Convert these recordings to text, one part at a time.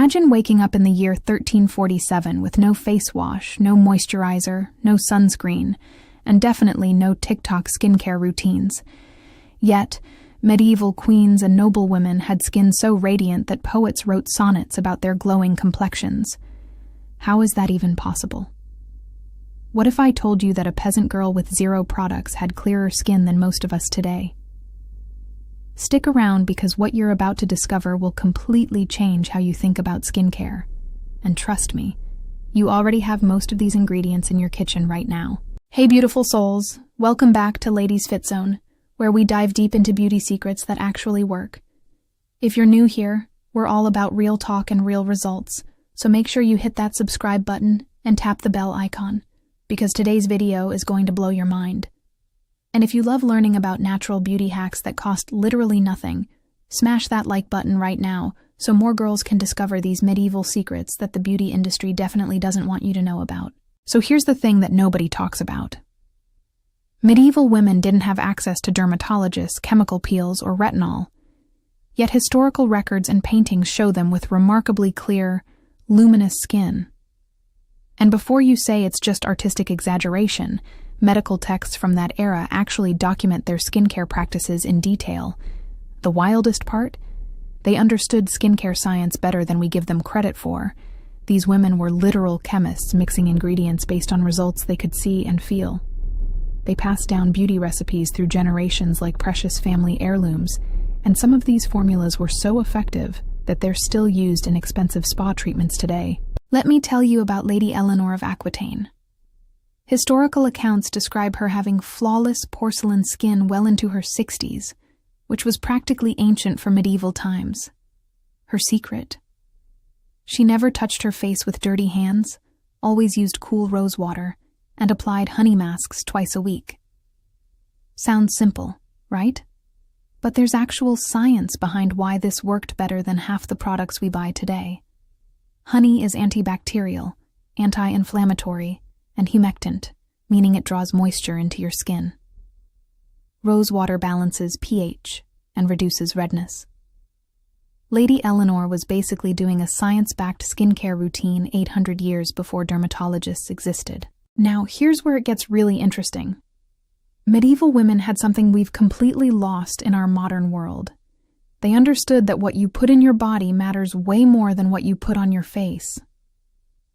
Imagine waking up in the year 1347 with no face wash, no moisturizer, no sunscreen, and definitely no TikTok skincare routines. Yet, medieval queens and noblewomen had skin so radiant that poets wrote sonnets about their glowing complexions. How is that even possible? What if I told you that a peasant girl with 0 products had clearer skin than most of us today? Stick around because what you're about to discover will completely change how you think about skincare. And trust me, you already have most of these ingredients in your kitchen right now. Hey beautiful souls, welcome back to Ladies Fit Zone, where we dive deep into beauty secrets that actually work. If you're new here, we're all about real talk and real results, so make sure you hit that subscribe button and tap the bell icon, because today's video is going to blow your mind. And if you love learning about natural beauty hacks that cost literally nothing, smash that like button right now so more girls can discover these medieval secrets that the beauty industry definitely doesn't want you to know about. So here's the thing that nobody talks about. Medieval women didn't have access to dermatologists, chemical peels, or retinol. Yet historical records and paintings show them with remarkably clear, luminous skin. And before you say it's just artistic exaggeration, medical texts from that era actually document their skincare practices in detail. The wildest part? They understood skincare science better than we give them credit for. These women were literal chemists mixing ingredients based on results they could see and feel. They passed down beauty recipes through generations like precious family heirlooms, and some of these formulas were so effective that they're still used in expensive spa treatments today. Let me tell you about Lady Eleanor of Aquitaine. Historical accounts describe her having flawless porcelain skin well into her 60s, which was practically ancient for medieval times. Her secret? She never touched her face with dirty hands, always used cool rose water, and applied honey masks twice a week. Sounds simple, right? But there's actual science behind why this worked better than half the products we buy today. Honey is antibacterial, anti-inflammatory, and humectant, meaning it draws moisture into your skin. Rose water balances pH and reduces redness. Lady Eleanor was basically doing a science-backed skincare routine 800 years before dermatologists existed. Now, here's where it gets really interesting. Medieval women had something we've completely lost in our modern world. They understood that what you put in your body matters way more than what you put on your face.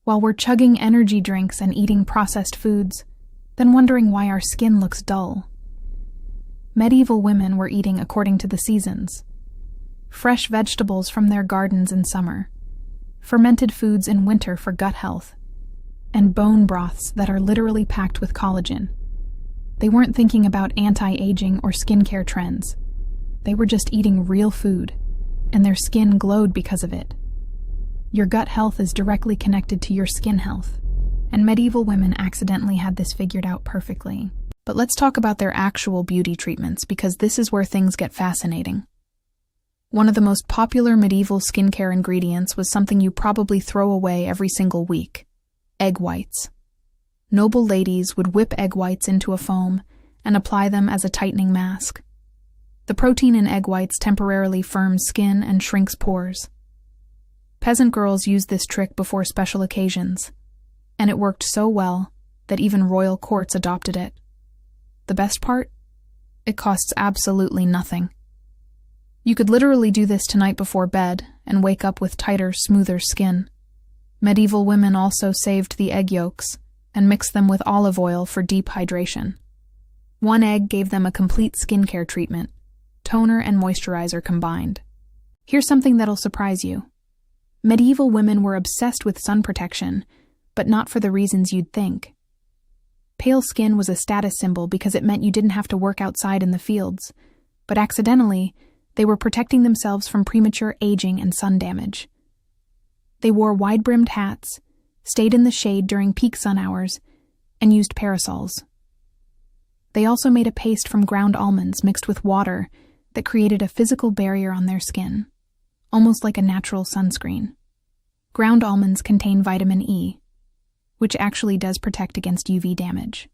While we're chugging energy drinks and eating processed foods, then wondering why our skin looks dull. Medieval women were eating according to the seasons. Fresh vegetables from their gardens in summer, fermented foods in winter for gut health, and bone broths that are literally packed with collagen. They weren't thinking about anti-aging or skincare trends. They were just eating real food, and their skin glowed because of it. Your gut health is directly connected to your skin health, and medieval women accidentally had this figured out perfectly. But let's talk about their actual beauty treatments, because this is where things get fascinating. One of the most popular medieval skincare ingredients was something you probably throw away every single week: egg whites. Noble ladies would whip egg whites into a foam and apply them as a tightening mask. The protein in egg whites temporarily firms skin and shrinks pores. Peasant girls used this trick before special occasions, and it worked so well that even royal courts adopted it. The best part? It costs absolutely nothing. You could literally do this tonight before bed and wake up with tighter, smoother skin. Medieval women also saved the egg yolks and mixed them with olive oil for deep hydration. One egg gave them a complete skincare treatment, toner and moisturizer combined. Here's something that'll surprise you. Medieval women were obsessed with sun protection, but not for the reasons you'd think. Pale skin was a status symbol because it meant you didn't have to work outside in the fields, but accidentally, they were protecting themselves from premature aging and sun damage. They wore wide-brimmed hats, stayed in the shade during peak sun hours, and used parasols. They also made a paste from ground almonds mixed with water that created a physical barrier on their skin, almost like a natural sunscreen. Ground almonds contain vitamin E, which actually does protect against UV damage.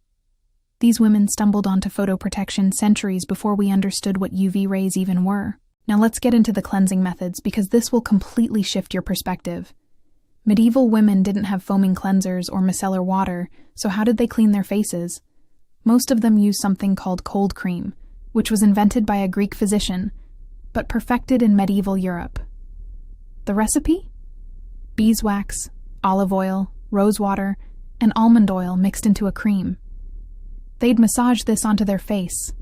These women stumbled onto photoprotection centuries before we understood what UV rays even were. Now let's get into the cleansing methods because this will completely shift your perspective. Medieval women didn't have foaming cleansers or micellar water, so how did they clean their faces? Most of them used something called cold cream, which was invented by a Greek physician, but perfected in medieval Europe. The recipe? Beeswax, olive oil, rose water, and almond oil mixed into a cream. They'd massage this onto their face,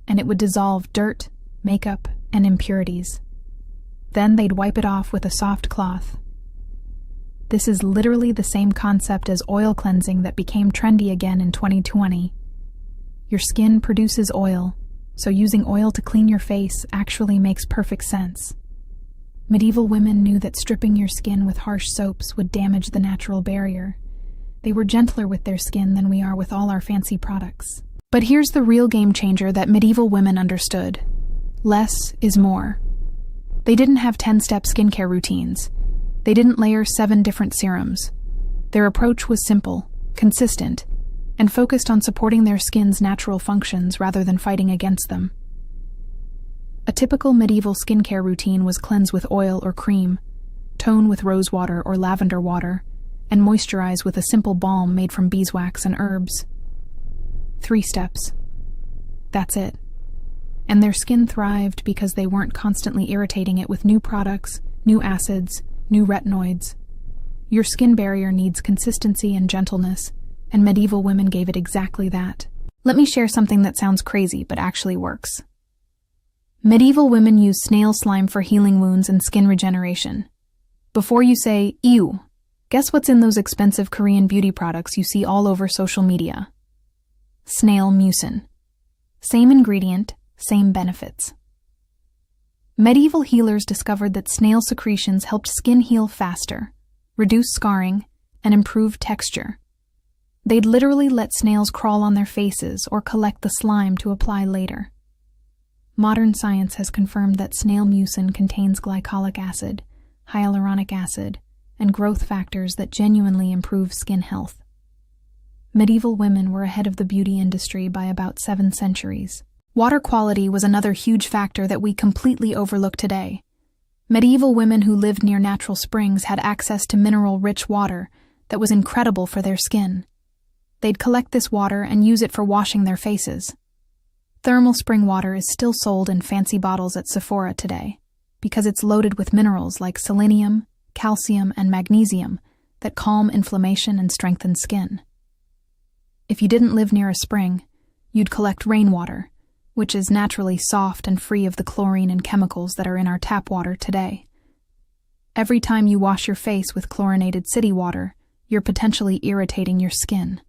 and it would dissolve dirt, makeup, and impurities. Then they'd wipe it off with a soft cloth. This is literally the same concept as oil cleansing that became trendy again in 2020. Your skin produces oil, so using oil to clean your face actually makes perfect sense. Medieval women knew that stripping your skin with harsh soaps would damage the natural barrier. They were gentler with their skin than we are with all our fancy products. But here's the real game changer that medieval women understood. Less is more. They didn't have 10-step skincare routines. They didn't layer 7 different serums. Their approach was simple, consistent, and focused on supporting their skin's natural functions rather than fighting against them. A typical medieval skincare routine was cleanse with oil or cream, tone with rose water or lavender water, and moisturize with a simple balm made from beeswax and herbs. 3 steps. That's it. And their skin thrived because they weren't constantly irritating it with new products, new acids, new retinoids. Your skin barrier needs consistency and gentleness, and medieval women gave it exactly that. Let me share something that sounds crazy but actually works. Medieval women used snail slime for healing wounds and skin regeneration. Before you say, ew, guess what's in those expensive Korean beauty products you see all over social media? Snail mucin. Same ingredient, same benefits. Medieval healers discovered that snail secretions helped skin heal faster, reduce scarring, and improve texture. They'd literally let snails crawl on their faces or collect the slime to apply later. Modern science has confirmed that snail mucin contains glycolic acid, hyaluronic acid, and growth factors that genuinely improve skin health. Medieval women were ahead of the beauty industry by about 7 centuries. Water quality was another huge factor that we completely overlook today. Medieval women who lived near natural springs had access to mineral-rich water that was incredible for their skin. They'd collect this water and use it for washing their faces. Thermal spring water is still sold in fancy bottles at Sephora today because it's loaded with minerals like selenium, calcium, and magnesium that calm inflammation and strengthen skin. If you didn't live near a spring, you'd collect rainwater, which is naturally soft and free of the chlorine and chemicals that are in our tap water today. Every time you wash your face with chlorinated city water, you're potentially irritating your skin.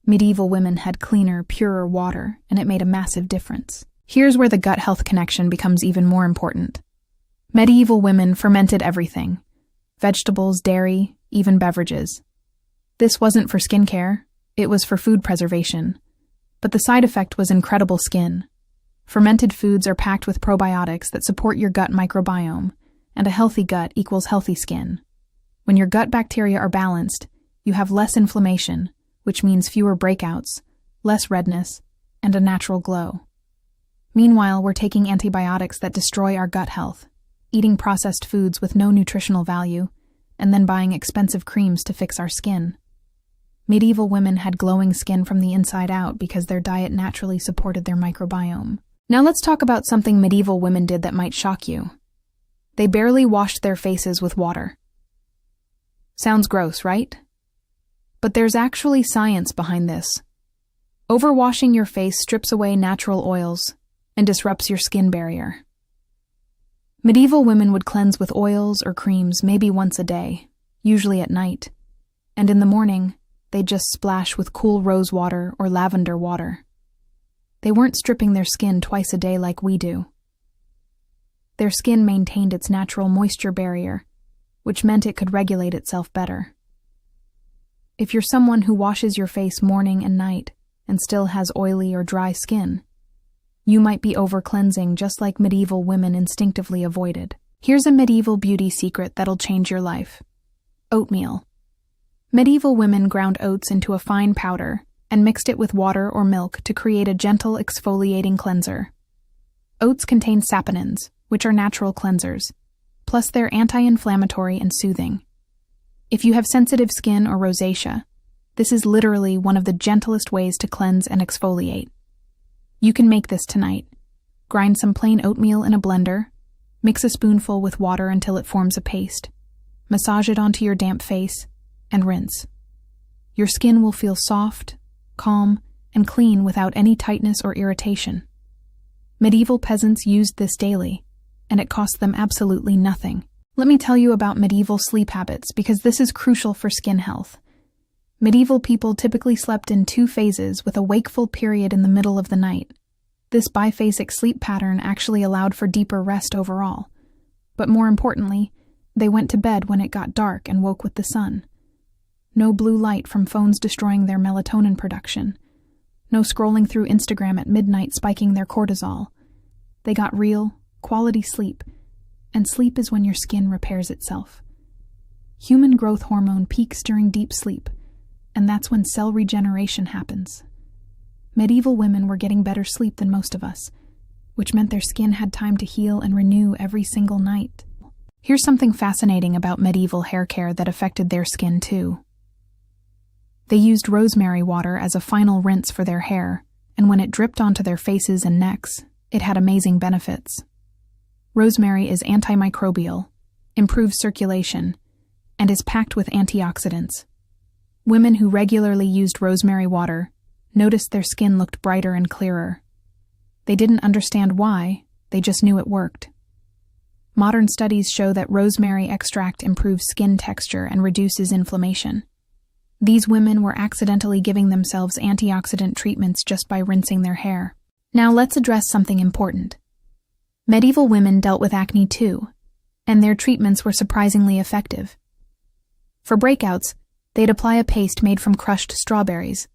Medieval women had cleaner, purer water, and it made a massive difference. Here's where the gut health connection becomes even more important. Medieval women fermented everything: vegetables, dairy, even beverages. This wasn't for skincare, it was for food preservation. But the side effect was incredible skin. Fermented foods are packed with probiotics that support your gut microbiome, and a healthy gut equals healthy skin. When your gut bacteria are balanced, you have less inflammation, which means fewer breakouts, less redness, and a natural glow. Meanwhile, we're taking antibiotics that destroy our gut health, eating processed foods with no nutritional value, and then buying expensive creams to fix our skin. Medieval women had glowing skin from the inside out because their diet naturally supported their microbiome. Now let's talk about something medieval women did that might shock you. They barely washed their faces with water. Sounds gross, right? But there's actually science behind this. Overwashing your face strips away natural oils and disrupts your skin barrier. Medieval women would cleanse with oils or creams maybe once a day, usually at night, and in the morning, they'd just splash with cool rose water or lavender water. They weren't stripping their skin twice a day like we do. Their skin maintained its natural moisture barrier, which meant it could regulate itself better. If you're someone who washes your face morning and night and still has oily or dry skin, you might be over-cleansing just like medieval women instinctively avoided. Here's a medieval beauty secret that'll change your life. Oatmeal. Medieval women ground oats into a fine powder and mixed it with water or milk to create a gentle exfoliating cleanser. Oats contain saponins, which are natural cleansers. Plus, they're anti-inflammatory and soothing. If you have sensitive skin or rosacea, this is literally one of the gentlest ways to cleanse and exfoliate. You can make this tonight. Grind some plain oatmeal in a blender, mix a spoonful with water until it forms a paste, massage it onto your damp face, and rinse. Your skin will feel soft, calm, and clean without any tightness or irritation. Medieval peasants used this daily, and it cost them absolutely nothing. Let me tell you about medieval sleep habits because this is crucial for skin health. Medieval people typically slept in 2 phases with a wakeful period in the middle of the night. This biphasic sleep pattern actually allowed for deeper rest overall. But more importantly, they went to bed when it got dark and woke with the sun. No blue light from phones destroying their melatonin production. No scrolling through Instagram at midnight spiking their cortisol. They got real, quality sleep, and sleep is when your skin repairs itself. Human growth hormone peaks during deep sleep, and that's when cell regeneration happens. Medieval women were getting better sleep than most of us, which meant their skin had time to heal and renew every single night. Here's something fascinating about medieval hair care that affected their skin too. They used rosemary water as a final rinse for their hair, and when it dripped onto their faces and necks, it had amazing benefits. Rosemary is antimicrobial, improves circulation, and is packed with antioxidants. Women who regularly used rosemary water noticed their skin looked brighter and clearer. They didn't understand why, they just knew it worked. Modern studies show that rosemary extract improves skin texture and reduces inflammation. These women were accidentally giving themselves antioxidant treatments just by rinsing their hair. Now let's address something important. Medieval women dealt with acne too, and their treatments were surprisingly effective. For breakouts, they'd apply a paste made from crushed strawberries.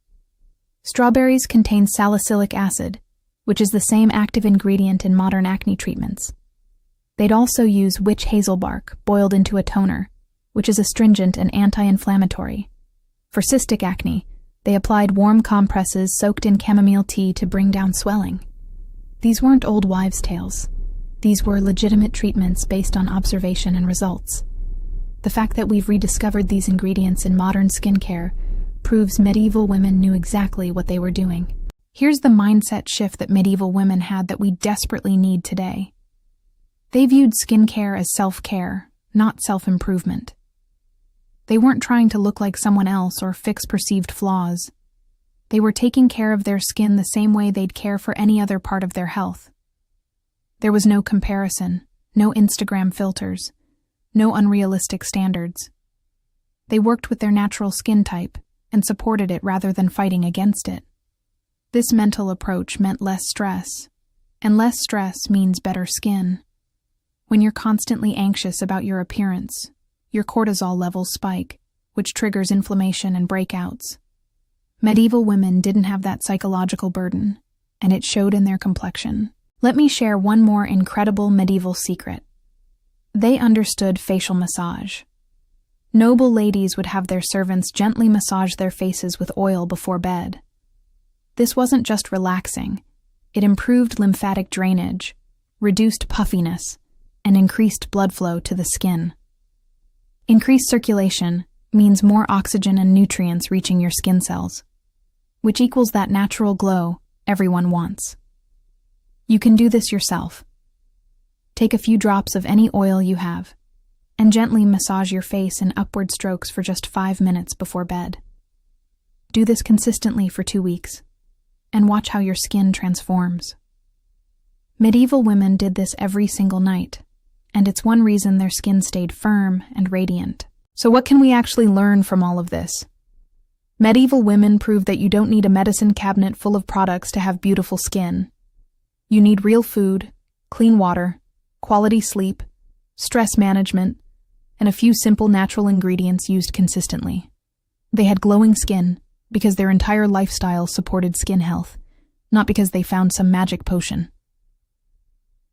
Strawberries contain salicylic acid, which is the same active ingredient in modern acne treatments. They'd also use witch hazel bark boiled into a toner, which is astringent and anti-inflammatory. For cystic acne, they applied warm compresses soaked in chamomile tea to bring down swelling. These weren't old wives' tales. These were legitimate treatments based on observation and results. The fact that we've rediscovered these ingredients in modern skincare proves medieval women knew exactly what they were doing. Here's the mindset shift that medieval women had that we desperately need today. They viewed skincare as self-care, not self-improvement. They weren't trying to look like someone else or fix perceived flaws. They were taking care of their skin the same way they'd care for any other part of their health. There was no comparison, no Instagram filters, no unrealistic standards. They worked with their natural skin type and supported it rather than fighting against it. This mental approach meant less stress, and less stress means better skin. When you're constantly anxious about your appearance, your cortisol levels spike, which triggers inflammation and breakouts. Medieval women didn't have that psychological burden, and it showed in their complexion. Let me share one more incredible medieval secret. They understood facial massage. Noble ladies would have their servants gently massage their faces with oil before bed. This wasn't just relaxing. It improved lymphatic drainage, reduced puffiness, and increased blood flow to the skin. Increased circulation means more oxygen and nutrients reaching your skin cells, which equals that natural glow everyone wants. You can do this yourself. Take a few drops of any oil you have, and gently massage your face in upward strokes for just 5 minutes before bed. Do this consistently for 2 weeks, and watch how your skin transforms. Medieval women did this every single night, and it's one reason their skin stayed firm and radiant. So what can we actually learn from all of this? Medieval women proved that you don't need a medicine cabinet full of products to have beautiful skin. You need real food, clean water, quality sleep, stress management, and a few simple natural ingredients used consistently. They had glowing skin because their entire lifestyle supported skin health, not because they found some magic potion.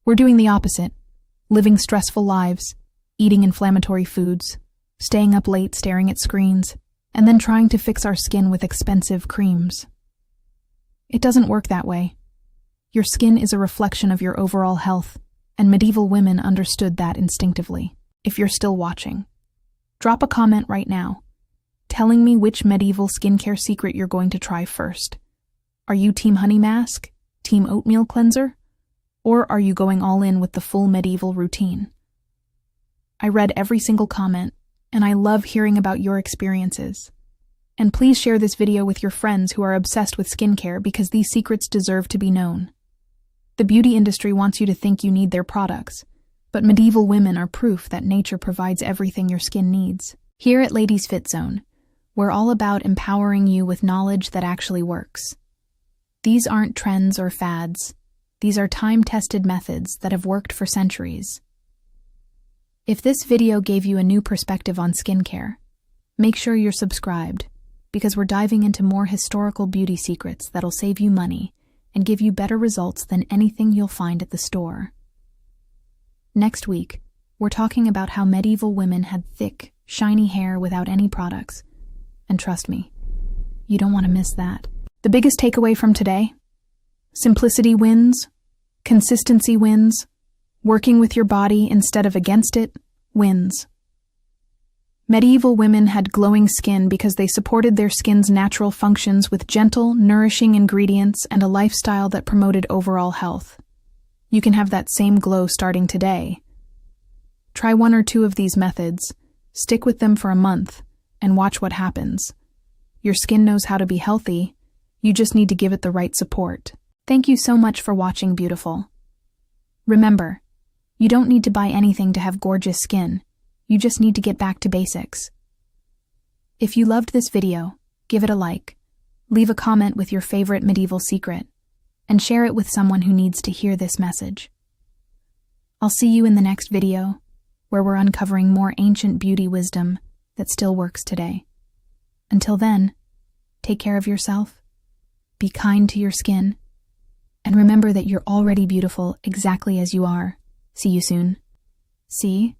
We're doing the opposite, living stressful lives, eating inflammatory foods, staying up late staring at screens, and then trying to fix our skin with expensive creams. It doesn't work that way. Your skin is a reflection of your overall health, and medieval women understood that instinctively. If you're still watching, drop a comment right now, telling me which medieval skincare secret you're going to try first. Are you Team Honey Mask? Team Oatmeal Cleanser? Or are you going all in with the full medieval routine? I read every single comment, and I love hearing about your experiences. And please share this video with your friends who are obsessed with skincare because these secrets deserve to be known. The beauty industry wants you to think you need their products, but medieval women are proof that nature provides everything your skin needs. Here at Ladies Fit Zone, we're all about empowering you with knowledge that actually works. These aren't trends or fads. These are time-tested methods that have worked for centuries. If this video gave you a new perspective on skincare, make sure you're subscribed, because we're diving into more historical beauty secrets that'll save you money and give you better results than anything you'll find at the store. Next week, we're talking about how medieval women had thick, shiny hair without any products. And trust me, you don't want to miss that. The biggest takeaway from today: simplicity wins, consistency wins, working with your body instead of against it wins. Medieval women had glowing skin because they supported their skin's natural functions with gentle, nourishing ingredients and a lifestyle that promoted overall health. You can have that same glow starting today. Try one or two of these methods, stick with them for a month, and watch what happens. Your skin knows how to be healthy, you just need to give it the right support. Thank you so much for watching, beautiful. Remember, you don't need to buy anything to have gorgeous skin. You just need to get back to basics. If you loved this video, give it a like, leave a comment with your favorite medieval secret, and share it with someone who needs to hear this message. I'll see you in the next video, where we're uncovering more ancient beauty wisdom that still works today. Until then, take care of yourself, be kind to your skin, and remember that you're already beautiful exactly as you are. See you soon. See?